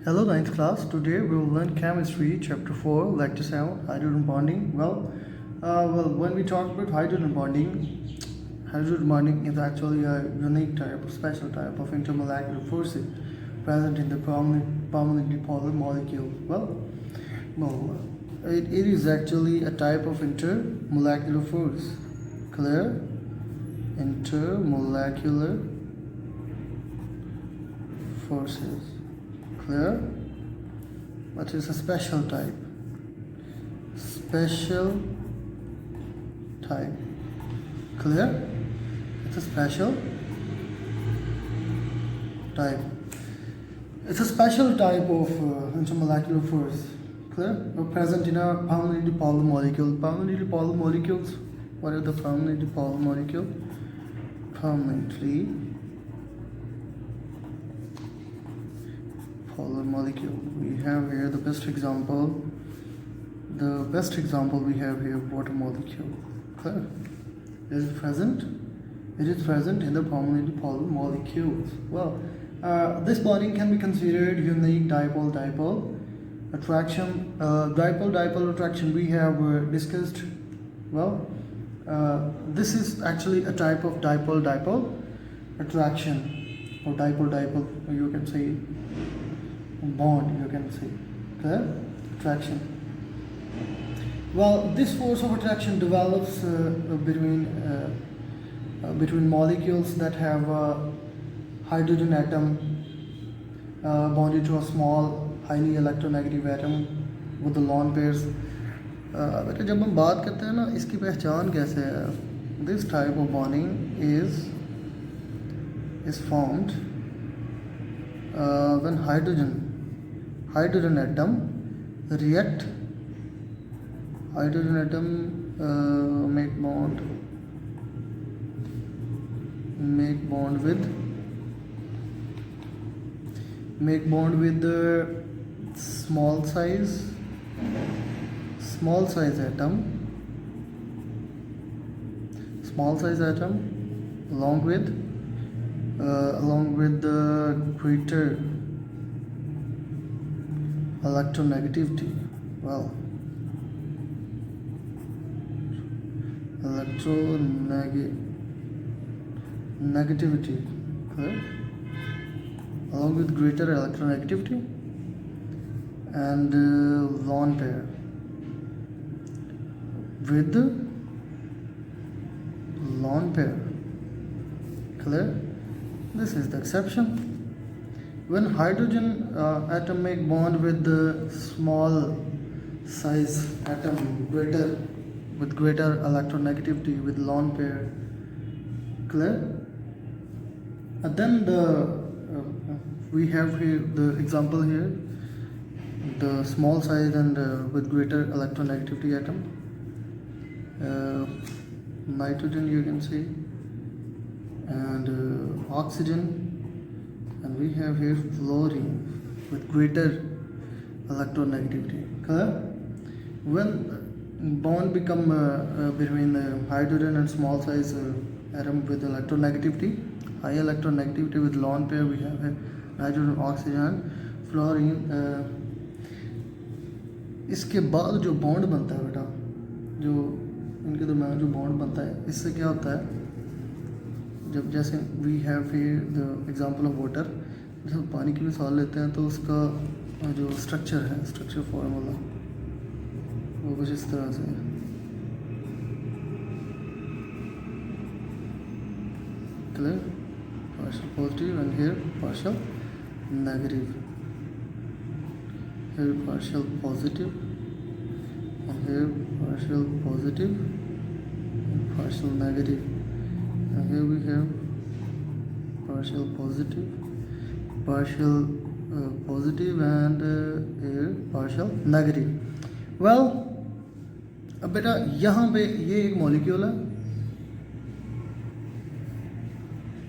Hello, ninth class. Today we will learn chemistry, chapter 4, lecture 7, hydrogen bonding. When we talk about hydrogen bonding is actually a unique type, a special type of intermolecular forces present in the permanently polar molecule. It is actually a type of intermolecular force. Clear? Intermolecular forces. Clear? But it's a special type. Special type. Clear? It's a special type. It's a special type of intermolecular force. Clear? Present in a permanently polar molecule. Permanently polar molecules. What are the permanently polar molecule? Permanently polar molecule. We have here the best example. The best example we have here, water molecule. Clear? Is it present? It is present in the permanently polar molecules. This bonding can be considered unique dipole-dipole attraction. Dipole-dipole attraction we have discussed. This is actually a type of dipole-dipole attraction, or dipole-dipole, you can say bond, you can say. Clear? Attraction. This force of attraction develops between molecules that have a hydrogen atom bonded to a small highly electronegative atom with the lone pairs. बेटा जब हम बात करते हैं ना, इसकी पहचान कैसे है? This type of bonding is formed when hydrogen atom react. Hydrogen atom make bond with the small size atom along with the greater electronegativity. Negativity, okay? Along with greater electronegativity and lone pair with the lone pair. Clear? This is the exception. When hydrogen atom make bond with the small size atom with greater electronegativity with lone pair. Clear? And then we have here the example here, the small size and with greater electronegativity atom, nitrogen you can see, and oxygen, and we have here fluorine with greater electronegativity. Clear? When bond become between hydrogen and small size atom with electronegativity, high electronegativity with lone pair, we have nitrogen, oxygen, fluorine. इसके बाद जो bond बनता है बेटा, जो इनके दरम्यान जो बॉन्ड बनता है, इससे क्या होता है? जब जैसे we have here the example of water, जब पानी की मिसाल लेते हैं तो उसका जो स्ट्रक्चर फॉर्मूला वो कुछ इस तरह से है. Clear? Partial positive and here partial negative. Here partial positive and here partial positive and partial negative. And here we have partial positive and here partial negative. अब बेटा यहाँ पे ये एक मॉलिक्यूल है,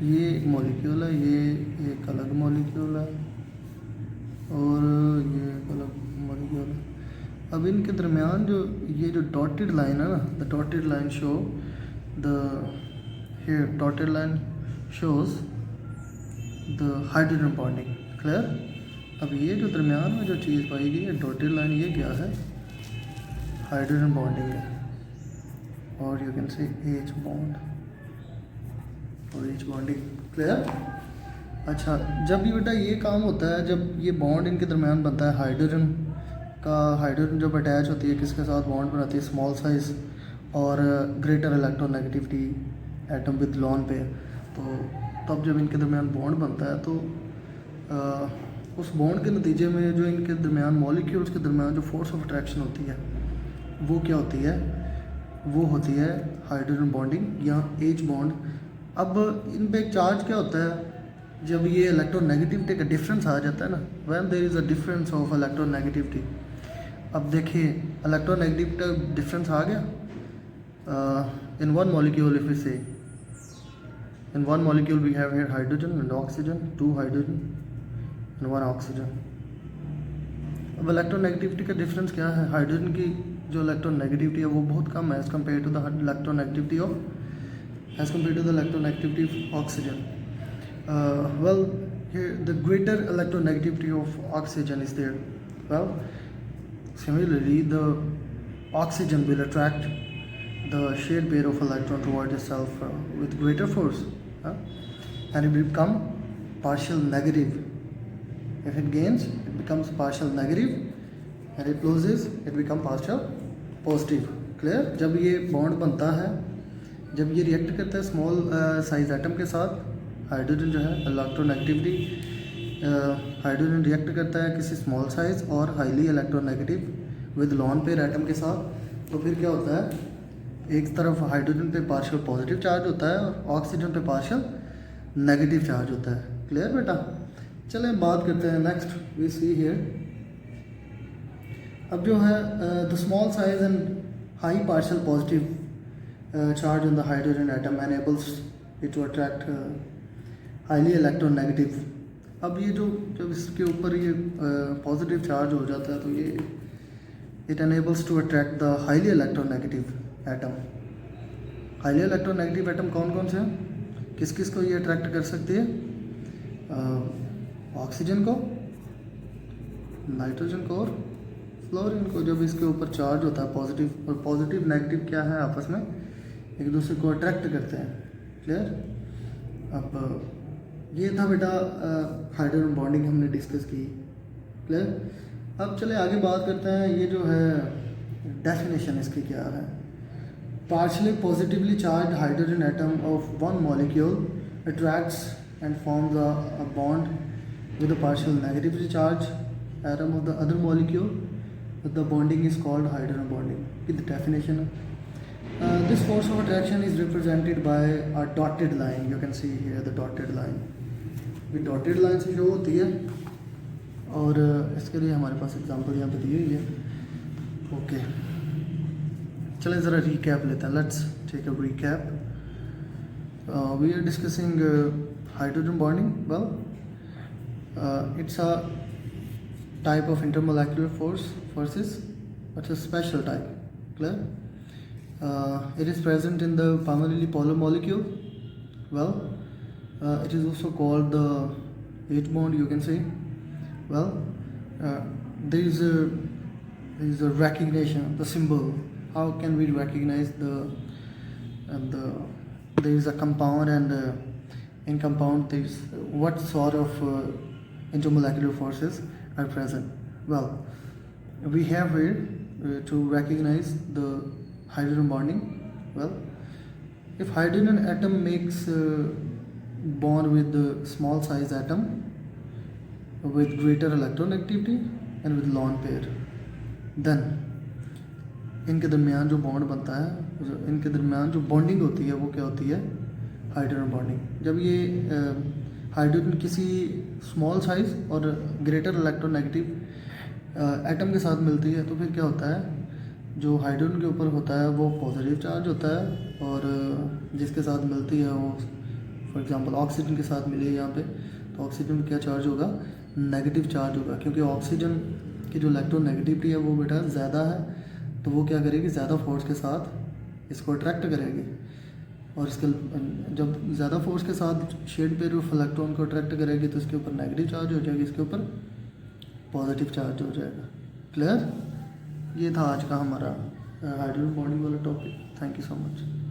ये एक अलग मॉलिक्यूल है, और ये एक अलग मॉलिक्यूल है. अब इनके दरमियान ये जो डॉटेड लाइन है ना, the dotted line show here dotted line shows the hydrogen bonding. Clear? अब ये जो दरमियान में जो चीज़ पाई गई है डॉटेड लाइन, ये क्या है? हाइड्रोजन बॉन्डिंग है, और you can say H bond और एच बॉन्डिंग। क्लियर? अच्छा, जब ये बेटा ये काम होता है, जब ये बॉन्ड इनके दरमियान बनता है, हाइड्रोजन जब अटैच होती है किसके साथ बॉन्ड बनाती है? स्मॉल साइज और greater electronegativity atom with lone pair. तो तब जब इनके दरमियान बॉन्ड बनता है तो उस बॉन्ड के नतीजे में जो इनके दरमियान मॉलिक्यूल्स के दरमियान जो फोर्स ऑफ अट्रैक्शन होती है वो क्या होती है? वो होती है हाइड्रोजन बॉन्डिंग या एच बॉन्ड। अब इन पे एक चार्ज क्या होता है? जब ये इलेक्ट्रोनेगेटिविटी का डिफरेंस आ जाता है ना, when there is a difference of electronegativity. अब देखिए इलेक्ट्रोनेगेटिविटी का डिफरेंस आ गया in one molecule. If we say in one molecule we have here hydrogen and oxygen, 2 hydrogen and 1 oxygen. अब इलेक्ट्रोनेगेटिविटी का डिफरेंस क्या है? हाइड्रोजन की जो इलेक्ट्रोनेगेटिविटी है वो बहुत कम है as compare to the electronegativity of oxygen. Well, here the greater electronegativity of oxygen is there. Well, similarly, the oxygen will attract the shared pair of electron towards itself with greater force, and it will become partial negative. If it gains, it becomes partial negative, and it loses, it becomes partial positive. Clear? जब ये bond बनता है, जब ये react करता है small size atom के साथ, हाइड्रोजन जो है इलेक्ट्रोनेगेटिविटी, हाइड्रोजन रिएक्ट करता है किसी स्मॉल साइज और highly electronegative with lone pair atom के साथ, तो फिर क्या होता है? एक तरफ हाइड्रोजन पे पार्शियल पॉजिटिव चार्ज होता है और ऑक्सीजन पे पार्शियल नेगेटिव चार्ज होता है। क्लियर बेटा? चलें बात करते हैं नेक्स्ट। वी सी हियर, अब जो है the small size and high partial positive charge on the hydrogen atom enables it to attract highly electronegative. अब ये जो जब इसके ऊपर ये पॉजिटिव चार्ज हो जाता है तो ये it enables to attract the highly electronegative atom. Highly electronegative atom कौन कौन से हैं? किस किस को ये अट्रैक्ट कर सकती है? ऑक्सीजन को, नाइट्रोजन को और फ्लोरीन को। जब इसके ऊपर चार्ज होता है पॉजिटिव, और पॉजिटिव नेगेटिव क्या है? आपस में एक दूसरे को अट्रैक्ट करते हैं। क्लियर? अब ये था बेटा हाइड्रोजन बॉन्डिंग हमने डिस्कस की। क्लियर? अब चले आगे बात करते हैं, ये जो है डेफिनेशन इसकी क्या है? Partially positively charge hydrogen atom of one molecule attracts and forms a bond with a partial negatively charge atom of the other molecule, the bonding is called hydrogen bonding. With definition, this force of attraction is represented by a dotted line. You can see here the dotted line. ये dotted line से show होती है, और इसके लिए हमारे पास example यहाँ पे दी हुई है। ओके, चलें ज़रा रिकैप लेते हैं। Let's take a recap. We are discussing hydrogen bonding. Well, it's a type of intermolecular forces, but a special type. Clear? It is present in the primarily polar molecule. Well, it is also called the H bond, you can say. Well, there is a recognition, the symbol. How can we recognize there is a compound, and in compound there is what sort of intermolecular forces are present? Well, we have here to recognize the hydrogen bonding. Well, if hydrogen atom makes bond with the small size atom with greater electronegativity and with lone pair, then इनके दरमियान जो bond बनता है, इनके दरमियान जो bonding होती है वो क्या होती है? Hydrogen bonding. जब ये हाइड्रोजन किसी स्मॉल साइज और ग्रेटर इलेक्ट्रोनेगेटिव एटम के साथ मिलती है तो फिर क्या होता है? जो हाइड्रोजन के ऊपर होता है वो पॉजिटिव चार्ज होता है, और जिसके साथ मिलती है वो फॉर एग्जांपल ऑक्सीजन के साथ मिली है यहाँ पे, तो ऑक्सीजन में क्या चार्ज होगा? नेगेटिव चार्ज होगा, क्योंकि ऑक्सीजन की जो इलेक्ट्रोनेगेटिविटी है वो बेटा ज़्यादा है, तो वो क्या करेगी? ज़्यादा फोर्स के साथ इसको अट्रैक्ट करेगी, और इसके जब ज़्यादा फोर्स के साथ शेड पेयर ऑफ इलेक्ट्रॉन को अट्रैक्ट करेगी तो इसके ऊपर नेगेटिव चार्ज हो जाएगी, इसके ऊपर पॉजिटिव चार्ज हो जाएगा। क्लियर? ये था आज का हमारा हाइड्रोजन बॉन्डिंग वाला topic. Thank you so much.